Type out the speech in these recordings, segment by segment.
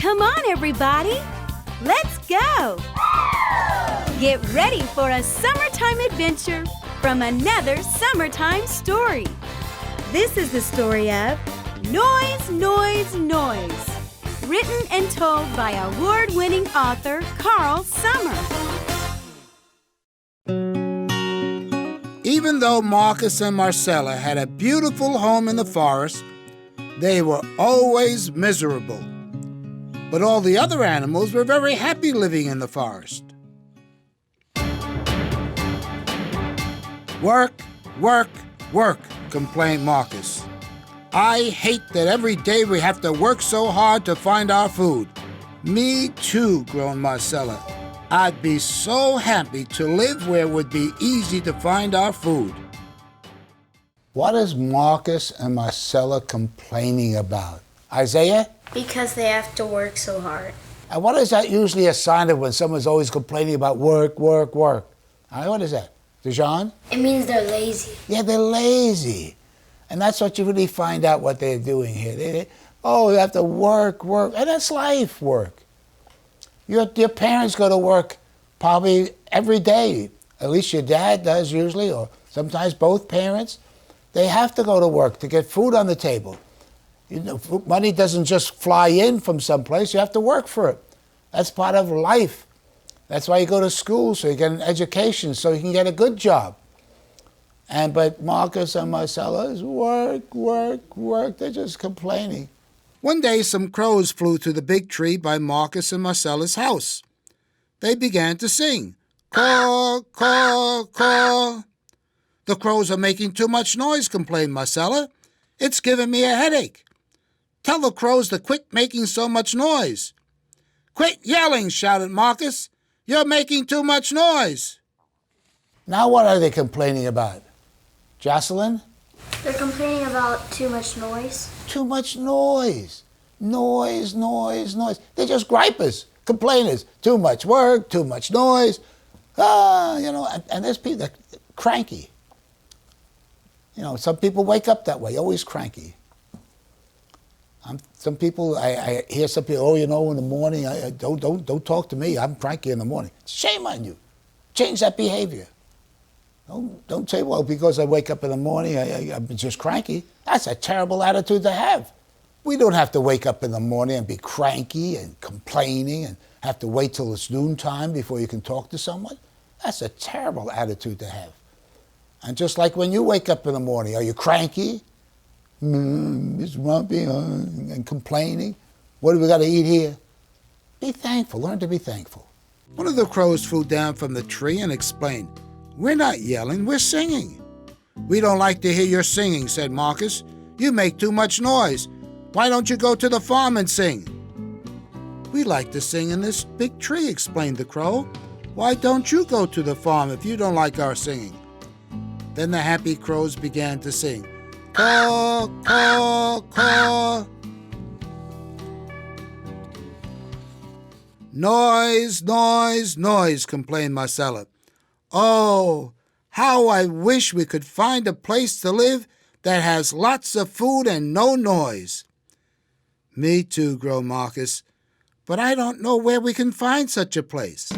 Come on, everybody. Let's go. Get ready for a summertime adventure from another Sommer-Time story. This is the story of Noise, Noise, Noise, written and told by award-winning author Carl Sommer. Even though Marcus and Marcella had a beautiful home in the forest, they were always miserable. But all the other animals were very happy living in the forest. Work, work, work, complained Marcus. I hate that every day we have to work so hard to find our food. Me too, groaned Marcella. I'd be so happy to live where it would be easy to find our food. What is Marcus and Marcella complaining about? Isaiah? Because they have to work so hard. And what is that usually a sign of when someone's always complaining about work, work, work? What is that? Dijon? It means they're lazy. Yeah, they're lazy. And that's what you really find out what they're doing here. They have to work, work. And that's life, work. Your parents go to work probably every day. At least your dad does usually, or sometimes both parents. They have to go to work to get food on the table. You know, money doesn't just fly in from someplace. You have to work for it. That's part of life. That's why you go to school, so you get an education, so you can get a good job. But Marcus and Marcella is work, work, work. They're just complaining. One day, some crows flew to the big tree by Marcus and Marcella's house. They began to sing. Caw, caw, caw. The crows are making too much noise, complained Marcella. It's giving me a headache. Tell the crows to quit making so much noise. Quit yelling, shouted Marcus. You're making too much noise. Now what are they complaining about? Jocelyn? They're complaining about too much noise. Too much noise. Noise, noise, noise. They're just gripers, complainers. Too much work, too much noise. And there's people that are cranky. Some people wake up that way, always cranky. Some people, I hear some people, in the morning, don't talk to me. I'm cranky in the morning. Shame on you. Change that behavior. Don't say, well, because I wake up in the morning, I'm just cranky. That's a terrible attitude to have. We don't have to wake up in the morning and be cranky and complaining and have to wait till it's noontime before you can talk to someone. That's a terrible attitude to have. And just like when you wake up in the morning, are you cranky? It's grumpy and complaining. What do we got to eat here? Be thankful. Learn to be thankful. One of the crows flew down from the tree and explained, We're not yelling, we're singing. We don't like to hear your singing, said Marcus. You make too much noise. Why don't you go to the farm and sing? We like to sing in this big tree, explained the crow. Why don't you go to the farm if you don't like our singing? Then the happy crows began to sing. Caw, caw, caw. Noise, noise, noise, complained Marcella. Oh, how I wish we could find a place to live that has lots of food and no noise. Me too, groaned Marcus, but I don't know where we can find such a place.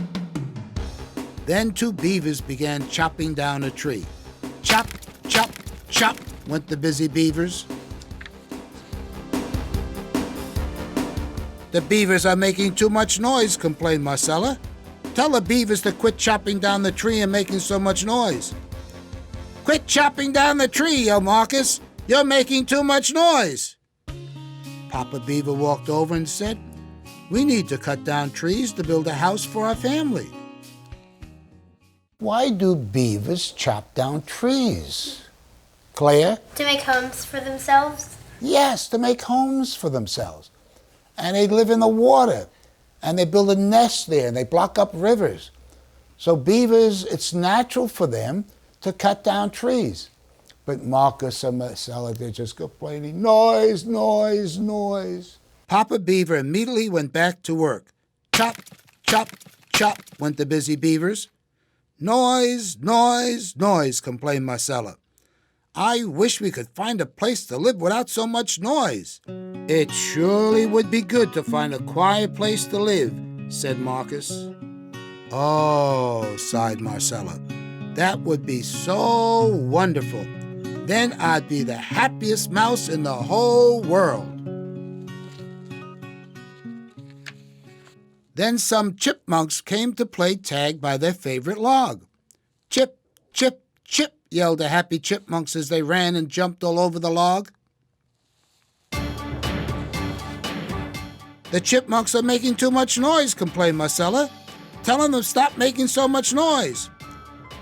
Then two beavers began chopping down a tree. Chop, chop, chop, went the busy beavers. The beavers are making too much noise, complained Marcella. Tell the beavers to quit chopping down the tree and making so much noise. Quit chopping down the tree, yelled Marcus. You're making too much noise. Papa Beaver walked over and said, We need to cut down trees to build a house for our family. Why do beavers chop down trees? Claire? To make homes for themselves? Yes, to make homes for themselves. And they live in the water. And they build a nest there, and they block up rivers. So beavers, it's natural for them to cut down trees. But Marcus and Marcella, they're just complaining, noise, noise, noise. Papa Beaver immediately went back to work. Chop, chop, chop, went the busy beavers. Noise, noise, noise, complained Marcella. I wish we could find a place to live without so much noise. It surely would be good to find a quiet place to live, said Marcus. Oh, sighed Marcella, that would be so wonderful. Then I'd be the happiest mouse in the whole world. Then some chipmunks came to play tag by their favorite log. Chip, chip, chip, yelled the happy chipmunks as they ran and jumped all over the log. The chipmunks are making too much noise, complained Marcella. Tell them to stop making so much noise.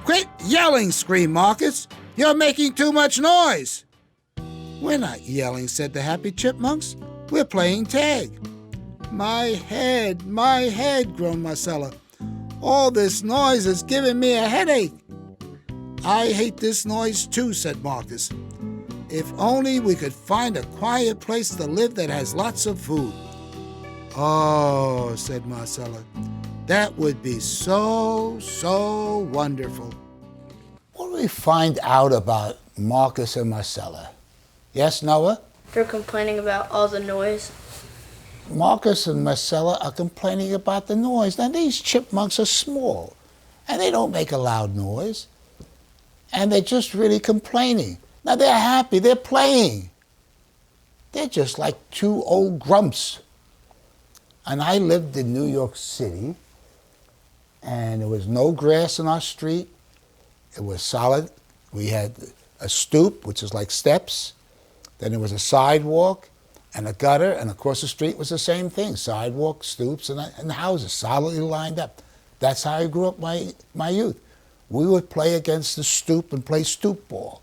Quit yelling, screamed Marcus. You're making too much noise. We're not yelling, said the happy chipmunks. We're playing tag. My head, groaned Marcella. All this noise is giving me a headache. I hate this noise too, said Marcus. If only we could find a quiet place to live that has lots of food. Oh, said Marcella, that would be so, so wonderful. What do we find out about Marcus and Marcella? Yes, Noah? They're complaining about all the noise. Marcus and Marcella are complaining about the noise. Now, these chipmunks are small, and they don't make a loud noise. And they're just really complaining. Now, they're happy. They're playing. They're just like two old grumps. And I lived in New York City, and there was no grass in our street. It was solid. We had a stoop, which is like steps. Then there was a sidewalk and a gutter, and across the street was the same thing, sidewalk, stoops, and houses solidly lined up. That's how I grew up my youth. We would play against the stoop and play stoop ball.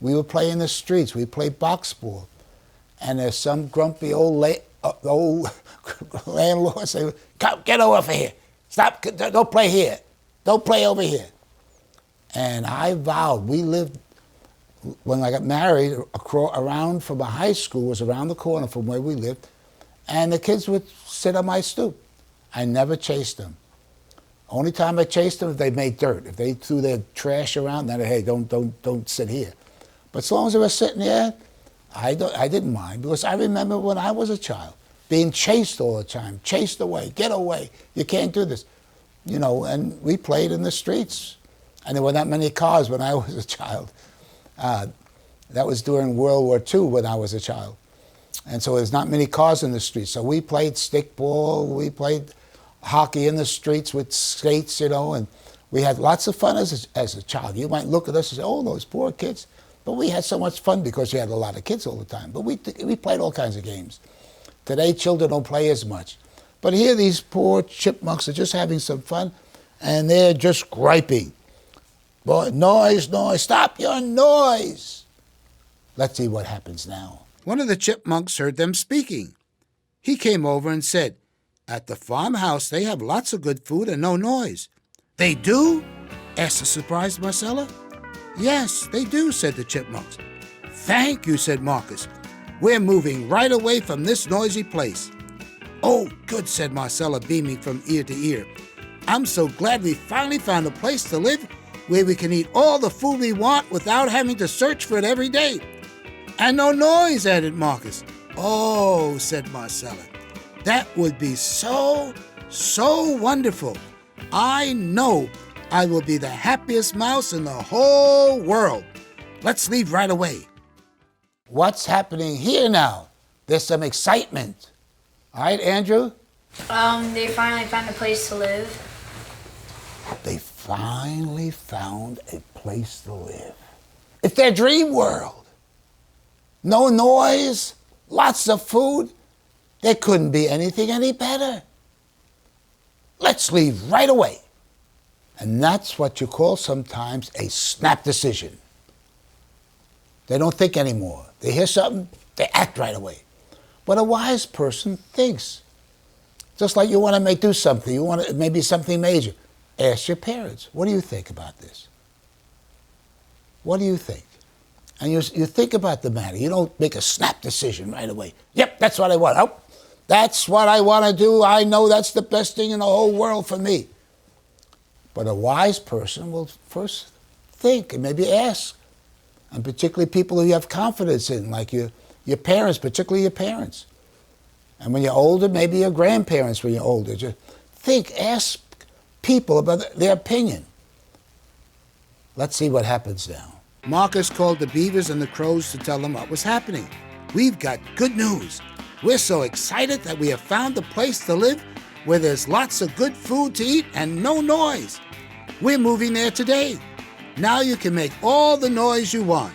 We would play in the streets. We'd play box ball. And there's some grumpy old landlord say, get over here. Stop, don't play here. Don't play over here. And I vowed, we lived, when I got married, around from my high school was around the corner from where we lived, and the kids would sit on my stoop. I never chased them. Only time I chased them if they made dirt. If they threw their trash around, then hey, don't sit here. But as long as they were sitting there, I didn't mind, because I remember when I was a child, being chased all the time, chased away, get away, you can't do this. You know, and we played in the streets. And there were not many cars when I was a child. That was during World War II when I was a child. And so there's not many cars in the streets. So we played stickball, we played hockey in the streets with skates, you know, and we had lots of fun as a child. You might look at us and say, oh, those poor kids. But we had so much fun because we had a lot of kids all the time. But we played all kinds of games. Today, children don't play as much. But here, these poor chipmunks are just having some fun, and they're just griping. Boy, noise, stop your noise. Let's see what happens now. One of the chipmunks heard them speaking. He came over and said, at the farmhouse, they have lots of good food and no noise. They do? Asked the surprised Marcella. Yes, they do, said the chipmunks. Thank you, said Marcus. We're moving right away from this noisy place. Oh, good, said Marcella, beaming from ear to ear. I'm so glad we finally found a place to live where we can eat all the food we want without having to search for it every day. And no noise, added Marcus. Oh, said Marcella, that would be so, so wonderful. I know I will be the happiest mouse in the whole world. Let's leave right away. What's happening here now? There's some excitement. All right, Andrew? They finally found a place to live. They finally found a place to live. It's their dream world. No noise, lots of food. There couldn't be anything any better. Let's leave right away. And that's what you call sometimes a snap decision. They don't think anymore. They hear something, they act right away. But a wise person thinks. Just like you want to do something, you want to maybe something major. Ask your parents, what do you think about this? What do you think? And you think about the matter. You don't make a snap decision right away. Yep, that's what I want. Oh, that's what I want to do. I know that's the best thing in the whole world for me. But a wise person will first think and maybe ask. And particularly people who you have confidence in, like your your parents, particularly your parents. And when you're older, maybe your grandparents when you're older. Just think, ask people about their opinion. Let's see what happens now. Marcus called the beavers and the crows to tell them what was happening. We've got good news. We're so excited that we have found a place to live where there's lots of good food to eat and no noise. We're moving there today. Now you can make all the noise you want.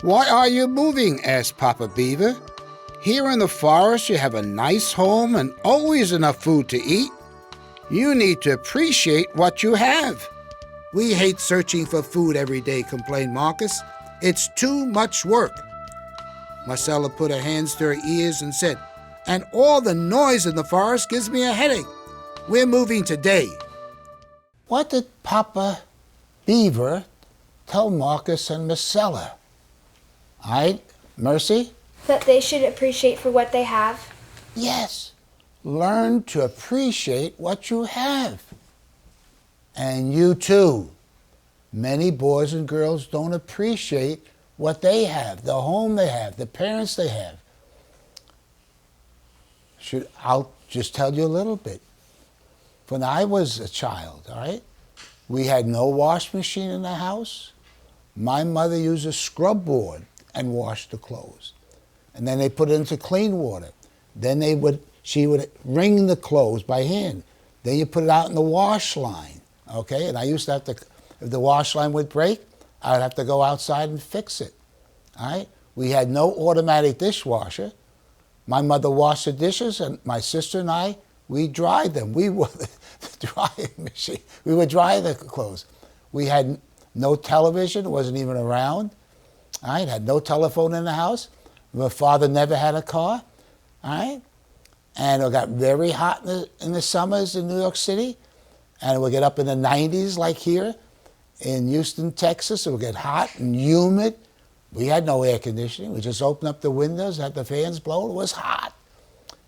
Why are you moving? Asked Papa Beaver. Here in the forest you have a nice home and always enough food to eat. You need to appreciate what you have. We hate searching for food every day, complained Marcus. It's too much work. Marcella put her hands to her ears and said, and all the noise in the forest gives me a headache. We're moving today. What did Papa Beaver tell Marcus and Marcella? Mercy? That they should appreciate for what they have. Yes. Learn to appreciate what you have. And you too. Many boys and girls don't appreciate what they have, the home they have, the parents they have. I'll just tell you a little bit. When I was a child, all right, we had no wash machine in the house. My mother used a scrub board and washed the clothes. And then they put it into clean water. Then she would wring the clothes by hand. Then you put it out in the wash line, okay? And I used to have to, if the wash line would break, I'd have to go outside and fix it, all right? We had no automatic dishwasher. My mother washed the dishes, and my sister and I, we dried them. We were the drying machine. We would dry the clothes. We had no television, it wasn't even around. All right, had no telephone in the house. My father never had a car, all right? And it got very hot in the summers in New York City, and it would get up in the 90s like here in Houston, Texas. It would get hot and humid. We had no air conditioning. We just opened up the windows, had the fans blow. It was hot.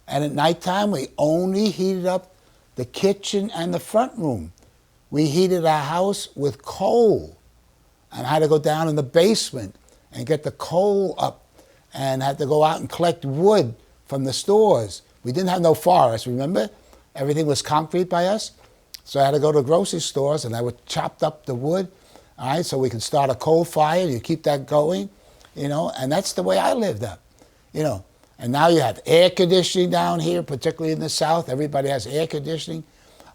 And at nighttime, we only heated up the kitchen and the front room. We heated our house with coal. And I had to go down in the basement and get the coal up and had to go out and collect wood from the stores. We didn't have no forest, remember? Everything was concrete by us. So I had to go to grocery stores and I would chop up the wood, all right, so we could start a coal fire. You keep that going, you know, and that's the way I lived up, you know. And now you have air conditioning down here, particularly in the South. Everybody has air conditioning.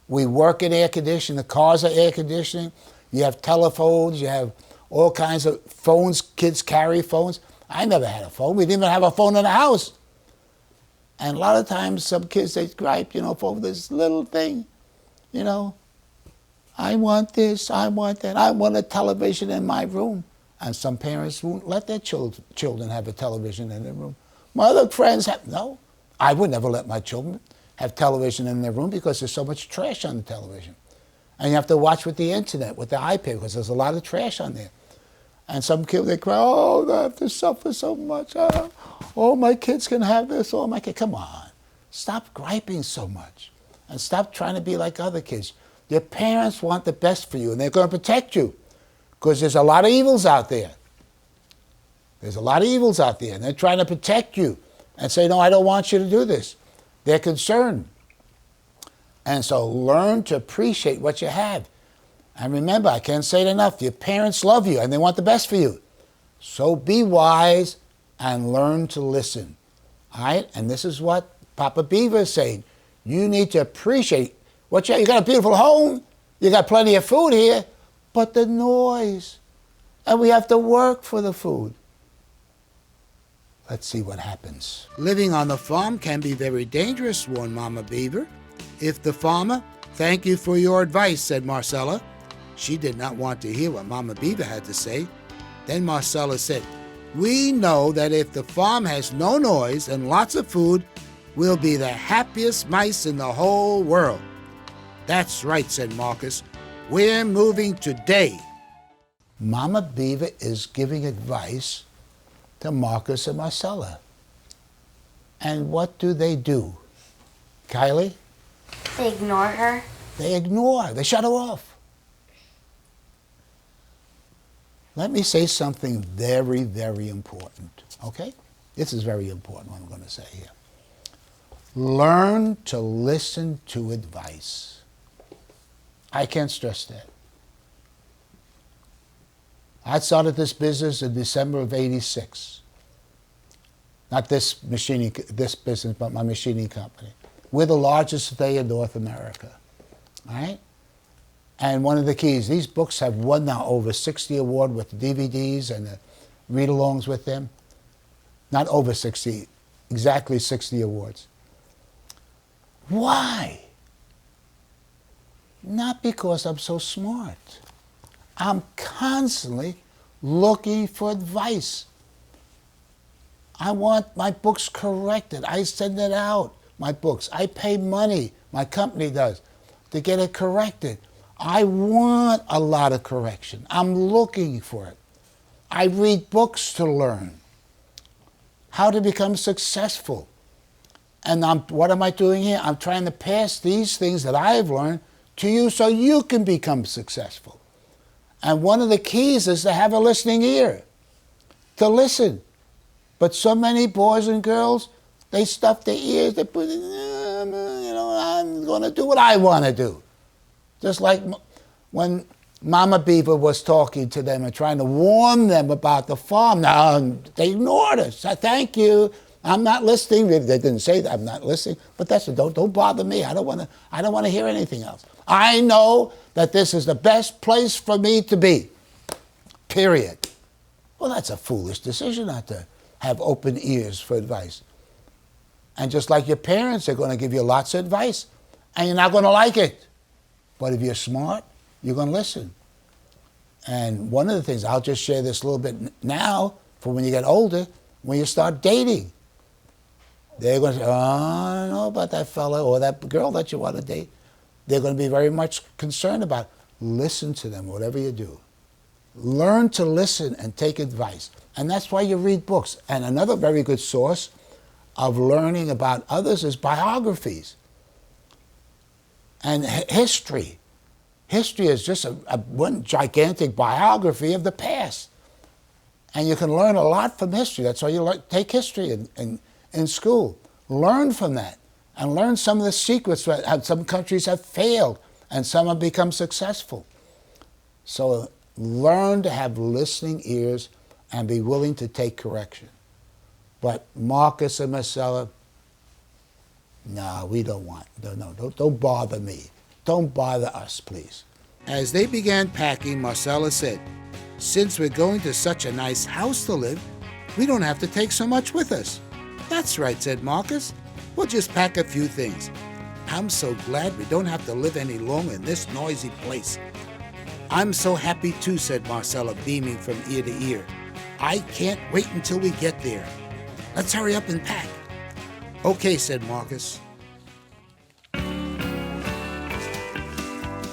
We work in air conditioning. The cars are air conditioning. You have telephones. You have all kinds of phones. Kids carry phones. I never had a phone. We didn't even have a phone in the house. And a lot of times some kids, they gripe, you know, for this little thing, you know. I want this, I want that. I want a television in my room. And some parents won't let their children have a television in their room. My other friends have, no. I would never let my children have television in their room because there's so much trash on the television. And you have to watch with the internet, with the iPad, because there's a lot of trash on there. And some kids, they cry, oh, I have to suffer so much. Oh, my kids can have this. Oh, my kid, come on. Stop griping so much. And stop trying to be like other kids. Your parents want the best for you, and they're going to protect you. Because there's a lot of evils out there. There's a lot of evils out there, and they're trying to protect you and say, no, I don't want you to do this. They're concerned. And so learn to appreciate what you have. And remember, I can't say it enough, your parents love you and they want the best for you. So be wise and learn to listen. All right? And this is what Papa Beaver is saying. You need to appreciate what you have. You got a beautiful home. You got plenty of food here. But the noise. And we have to work for the food. Let's see what happens. Living on the farm can be very dangerous, warned Mama Beaver. If the farmer, thank you for your advice, said Marcella. She did not want to hear what Mama Beaver had to say. Then Marcella said, we know that if the farm has no noise and lots of food, we'll be the happiest mice in the whole world. That's right, said Marcus. We're moving today. Mama Beaver is giving advice to Marcus and Marcella. And what do? Kylie? They ignore her. They ignore. They shut her off. Let me say something very, very important, okay? This is very important what I'm going to say here. Learn to listen to advice. I can't stress that. I started this business in December of '86. Not this business, but my machining company. We're the largest today in North America, all right? And one of the keys, these books have won now over 60 awards with the DVDs and the read-alongs with them. Not over 60, exactly 60 awards. Why? Not because I'm so smart. I'm constantly looking for advice. I want my books corrected. I send it out, my books. I pay money, my company does, to get it corrected. I want a lot of correction. I'm looking for it. I read books to learn how to become successful. And what am I doing here? I'm trying to pass these things that I've learned to you so you can become successful. And one of the keys is to have a listening ear, to listen. But so many boys and girls, they stuff their ears, they put, I'm going to do what I want to do. Just like when Mama Beaver was talking to them and trying to warn them about the farm. Now, they ignored us. Thank you. I'm not listening. They didn't say that. I'm not listening. But that's it. Don't bother me. I don't want to hear anything else. I know that this is the best place for me to be. Period. Well, that's a foolish decision not to have open ears for advice. And just like your parents, they're going to give you lots of advice, and you're not going to like it. But if you're smart, you're going to listen. And one of the things, I'll just share this a little bit now, for when you get older, when you start dating. They're going to say, oh, I don't know about that fella or that girl that you want to date. They're going to be very much concerned about. Listen to them, whatever you do. Learn to listen and take advice. And that's why you read books. And another very good source of learning about others is biographies and history. History is just one gigantic biography of the past. And you can learn a lot from history. That's why you take history in school. Learn from that. And learn some of the secrets that some countries have failed and some have become successful. So learn to have listening ears and be willing to take correction. But Marcus and Marcella, no, we don't want. Don't bother me. Don't bother us, please. As they began packing, Marcella said, since we're going to such a nice house to live, we don't have to take so much with us. That's right, said Marcus. We'll just pack a few things. I'm so glad we don't have to live any longer in this noisy place. I'm so happy too, said Marcella, beaming from ear to ear. I can't wait until we get there. Let's hurry up and pack. Okay, said Marcus.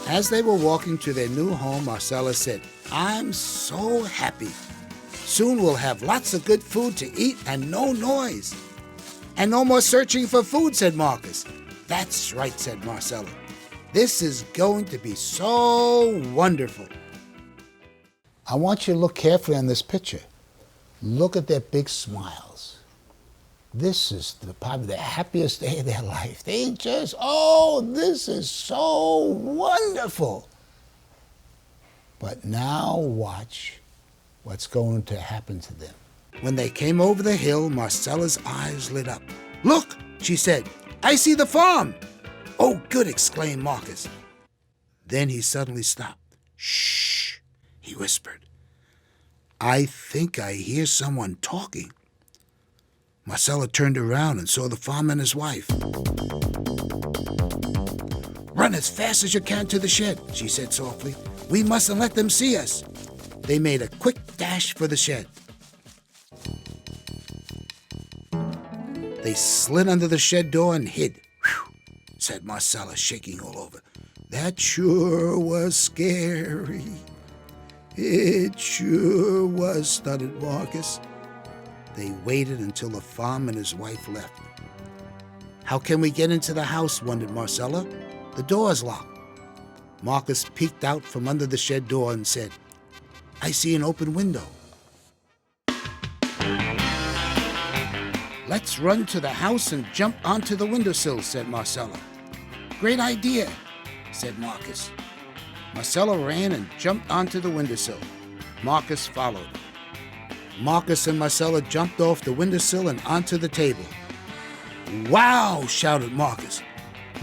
As they were walking to their new home, Marcella said, I'm so happy. Soon we'll have lots of good food to eat and no noise. And no more searching for food, said Marcus. That's right, said Marcella. This is going to be so wonderful. I want you to look carefully on this picture. Look at their big smiles. This is probably the happiest day of their life. They just, this is so wonderful. But now watch what's going to happen to them. When they came over the hill, Marcella's eyes lit up. Look, she said, I see the farm. Oh, good, exclaimed Marcus. Then he suddenly stopped. Shh, he whispered. I think I hear someone talking. Marcella turned around and saw the farmer and his wife. Run as fast as you can to the shed, she said softly. We mustn't let them see us. They made a quick dash for the shed. They slid under the shed door and hid. Whew, said Marcella, shaking all over. That sure was scary. It sure was, stuttered Marcus. They waited until the farmer and his wife left. How can we get into the house, wondered Marcella. The door's locked. Marcus peeked out from under the shed door and said, I see an open window. Let's run to the house and jump onto the windowsill, said Marcella. Great idea, said Marcus. Marcella ran and jumped onto the windowsill. Marcus followed. Marcus and Marcella jumped off the windowsill and onto the table. Wow, shouted Marcus.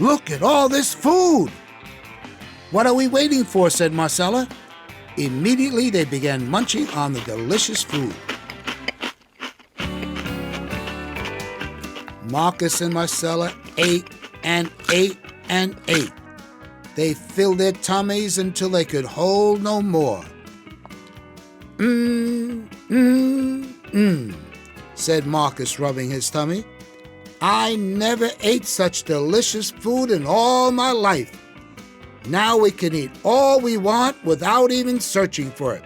Look at all this food! What are we waiting for, said Marcella. Immediately they began munching on the delicious food. Marcus and Marcella ate and ate and ate. They filled their tummies until they could hold no more. Said Marcus, rubbing his tummy. I never ate such delicious food in all my life. Now we can eat all we want without even searching for it.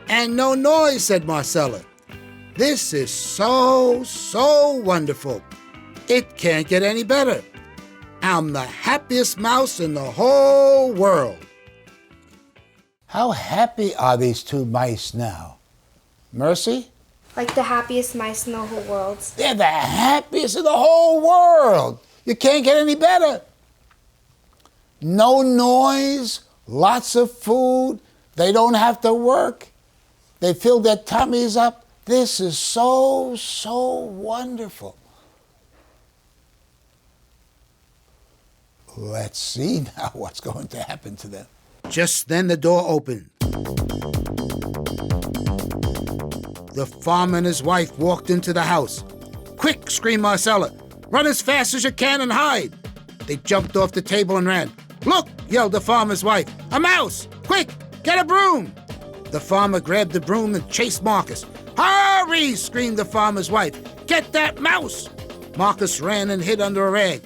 And no noise, said Marcella. This is so wonderful. It can't get any better. I'm the happiest mouse in the whole world. How happy are these two mice now? Mercy? Like the happiest mice in the whole world. They're the happiest in the whole world. You can't get any better. No noise, lots of food. They don't have to work. They fill their tummies up. This is so wonderful. Let's see now what's going to happen to them. Just then the door opened. The farmer and his wife walked into the house. Quick, screamed Marcella. Run as fast as you can and hide. They jumped off the table and ran. Look, yelled the farmer's wife. A mouse! Quick, get a broom! The farmer grabbed the broom and chased Marcus. Hurry, screamed the farmer's wife. Get that mouse! Marcus ran and hid under a rag.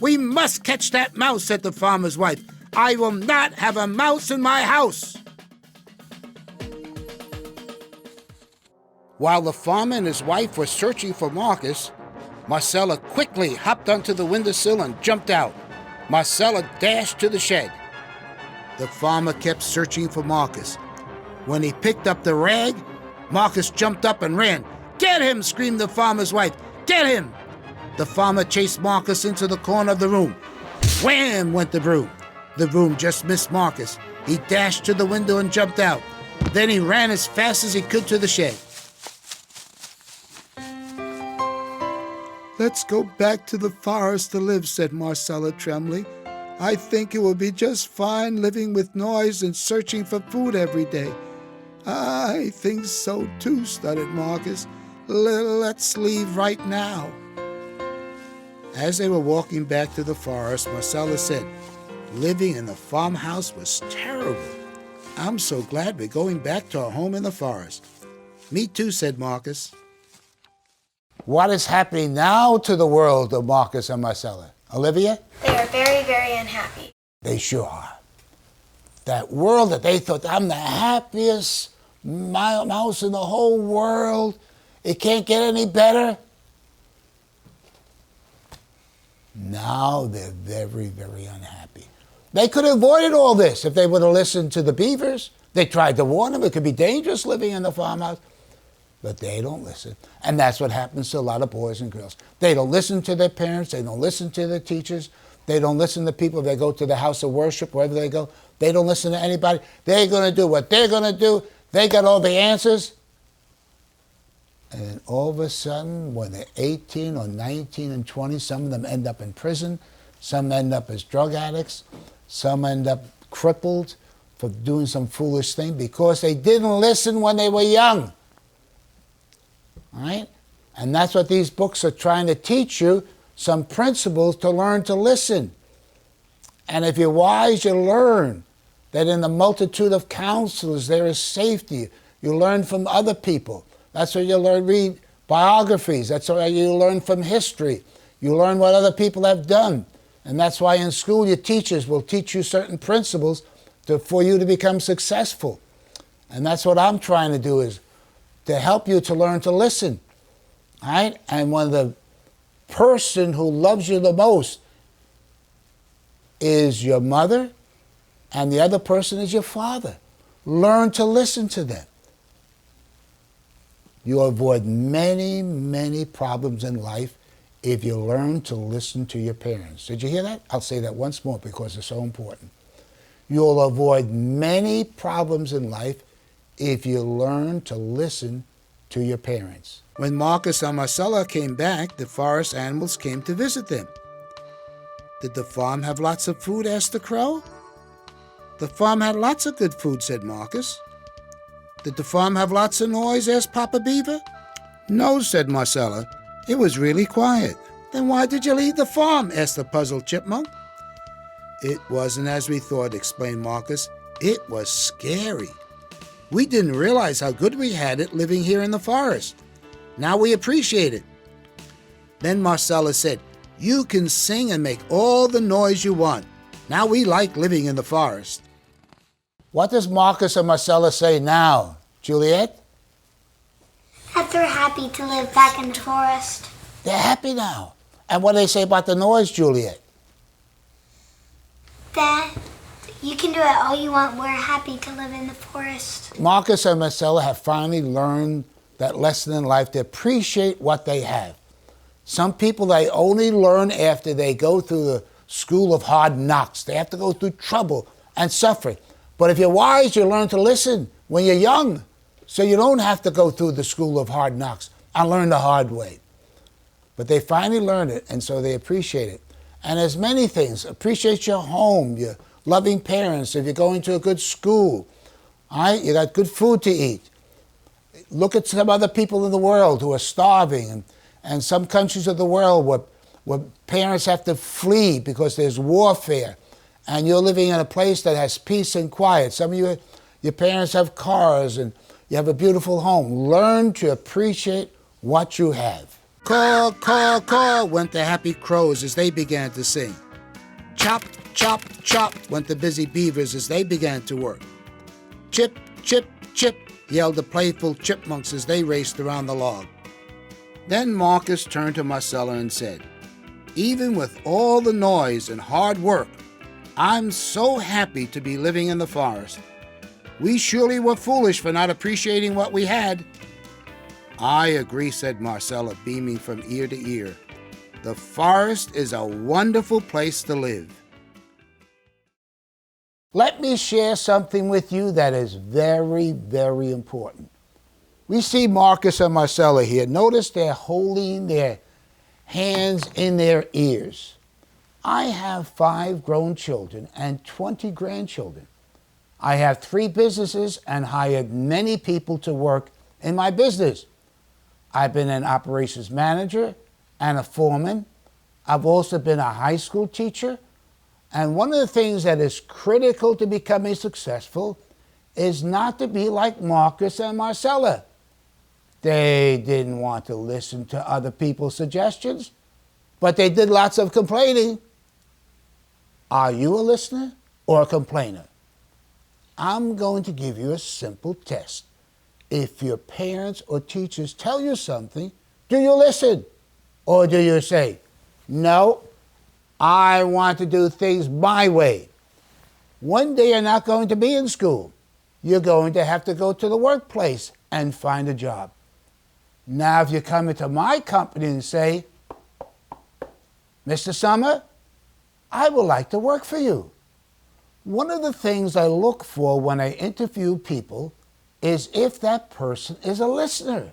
We must catch that mouse, said the farmer's wife. I will not have a mouse in my house. While the farmer and his wife were searching for Marcus, Marcella quickly hopped onto the windowsill and jumped out. Marcella dashed to the shed. The farmer kept searching for Marcus. When he picked up the rag, Marcus jumped up and ran. Get him, screamed the farmer's wife. Get him! The farmer chased Marcus into the corner of the room. Wham! Went the broom. The broom just missed Marcus. He dashed to the window and jumped out. Then he ran as fast as he could to the shed. Let's go back to the forest to live, said Marcella, trembling. I think it will be just fine living with noise and searching for food every day. I think so too, stuttered Marcus. Let's leave right now. As they were walking back to the forest, Marcella said, living in the farmhouse was terrible. I'm so glad we're going back to our home in the forest. Me too, said Marcus. What is happening now to the world of Marcus and Marcella? Olivia? They are very, very unhappy. They sure are. That world that they thought, I'm the happiest mouse in the whole world. It can't get any better. Now they're very, very unhappy. They could have avoided all this if they would have listened to the beavers. They tried to warn them it could be dangerous living in the farmhouse. But they don't listen. And that's what happens to a lot of boys and girls. They don't listen to their parents. They don't listen to their teachers. They don't listen to people. They go to the house of worship, wherever they go. They don't listen to anybody. They're going to do what they're going to do. They got all the answers. And then all of a sudden, when they're 18 or 19 and 20, some of them end up in prison. Some end up as drug addicts. Some end up crippled for doing some foolish thing because they didn't listen when they were young. All right? And that's what these books are trying to teach you, some principles to learn to listen. And if you're wise, you learn that in the multitude of counselors there is safety. You learn from other people. That's what you learn, read biographies. That's what you learn from history. You learn what other people have done. And that's why in school your teachers will teach you certain principles for you to become successful. And that's what I'm trying to do, is to help you to learn to listen. All right? And when the person who loves you the most is your mother, and the other person is your father. Learn to listen to them. You'll avoid many, many problems in life if you learn to listen to your parents. Did you hear that? I'll say that once more because it's so important. You'll avoid many problems in life if you learn to listen to your parents. When Marcus and Marcella came back, the forest animals came to visit them. Did the farm have lots of food? Asked the crow. The farm had lots of good food, said Marcus. Did the farm have lots of noise? Asked Papa Beaver. No, said Marcella. It was really quiet. Then why did you leave the farm? Asked the puzzled chipmunk. It wasn't as we thought, explained Marcus. It was scary. We didn't realize how good we had it living here in the forest. Now we appreciate it. Then Marcella said, you can sing and make all the noise you want. Now we like living in the forest. What does Marcus and Marcella say now, Juliet? That they're happy to live back in the forest. They're happy now. And what do they say about the noise, Juliet? That you can do it all you want. We're happy to live in the forest. Marcus and Marcella have finally learned that lesson in life to appreciate what they have. Some people, they only learn after they go through the school of hard knocks. They have to go through trouble and suffering. But if you're wise, you learn to listen when you're young, so you don't have to go through the school of hard knocks and learn the hard way. But they finally learned it, and so they appreciate it. And there's many things. Appreciate your home, your loving parents, if you're going to a good school. All right? You got good food to eat. Look at some other people in the world who are starving, and some countries of the world where parents have to flee because there's warfare. And you're living in a place that has peace and quiet. Some of you, your parents have cars and you have a beautiful home. Learn to appreciate what you have. Caw, caw, caw went the happy crows as they began to sing. Chop, chop, chop went the busy beavers as they began to work. Chip, chip, chip yelled the playful chipmunks as they raced around the log. Then Marcus turned to Marcella and said, even with all the noise and hard work, I'm so happy to be living in the forest. We surely were foolish for not appreciating what we had. I agree, said Marcella, beaming from ear to ear. The forest is a wonderful place to live. Let me share something with you that is very, very important. We see Marcus and Marcella here. Notice they're holding their hands in their ears. I have 5 grown children and 20 grandchildren. I have 3 businesses and hired many people to work in my business. I've been an operations manager and a foreman. I've also been a high school teacher. And one of the things that is critical to becoming successful is not to be like Marcus and Marcella. They didn't want to listen to other people's suggestions, but they did lots of complaining. Are you a listener or a complainer? I'm going to give you a simple test. If your parents or teachers tell you something, do you listen? Or do you say, no, I want to do things my way? One day you're not going to be in school. You're going to have to go to the workplace and find a job. Now, if you come into my company and say, Mr. Sommer, I would like to work for you. One of the things I look for when I interview people is if that person is a listener.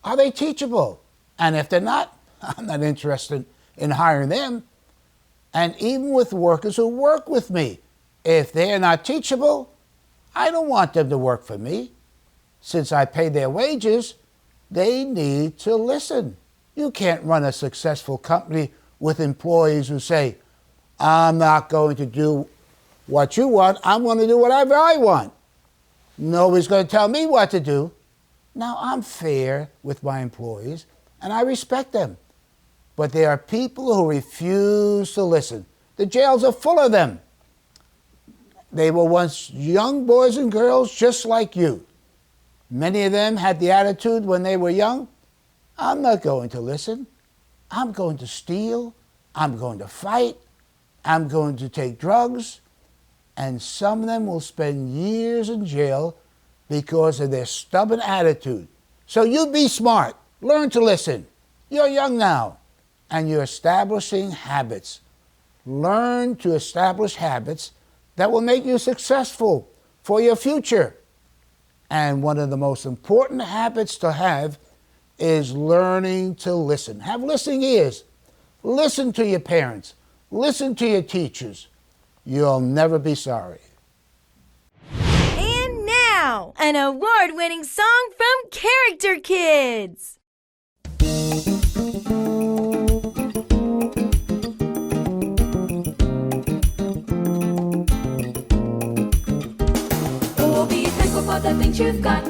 Are they teachable? And if they're not, I'm not interested in hiring them. And even with workers who work with me, if they're not teachable, I don't want them to work for me. Since I pay their wages, they need to listen. You can't run a successful company with employees who say, I'm not going to do what you want, I'm going to do whatever I want. Nobody's going to tell me what to do. Now, I'm fair with my employees, and I respect them. But there are people who refuse to listen. The jails are full of them. They were once young boys and girls just like you. Many of them had the attitude when they were young, I'm not going to listen. I'm going to steal. I'm going to fight. I'm going to take drugs. and some of them will spend years in jail because of their stubborn attitude. So you be smart. Learn to listen. You're young now, and you're establishing habits. Learn to establish habits that will make you successful for your future. And one of the most important habits to have is learning to listen. Have listening ears. Listen to your parents. Listen to your teachers. You'll never be sorry. And now, an award-winning song from Character Kids. Oh, be thankful for the things you've got.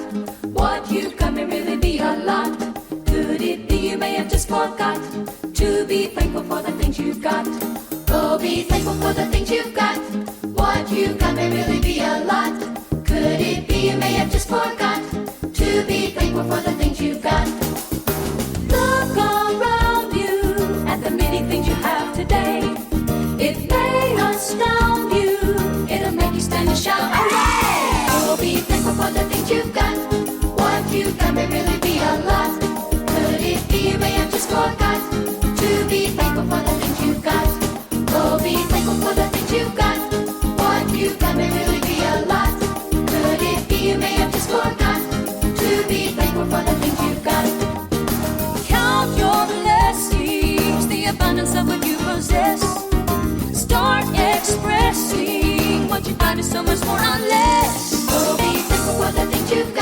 What you've got may really be a lot. Could it be you may have just forgot to be thankful for the things you've got? Oh, be thankful for the things you've got. What you've got may really be a lot. Could it be you may have just forgot to be thankful for the things you've got? Look around you at the many things you have today. It may astound you. It'll make you stand and shout, hooray! Oh, be thankful for the things you've got. What you've got may really be a lot. Could it be you may have just forgot to be thankful for the things you've got? Oh, be thankful for the things you've got. What you've got may really be a lot. Could it be you may have just forgot to be thankful for the things you've got? Count your blessings, the abundance of what you possess. Start expressing what you got is so much more or less. Oh, be thankful for the things you've got.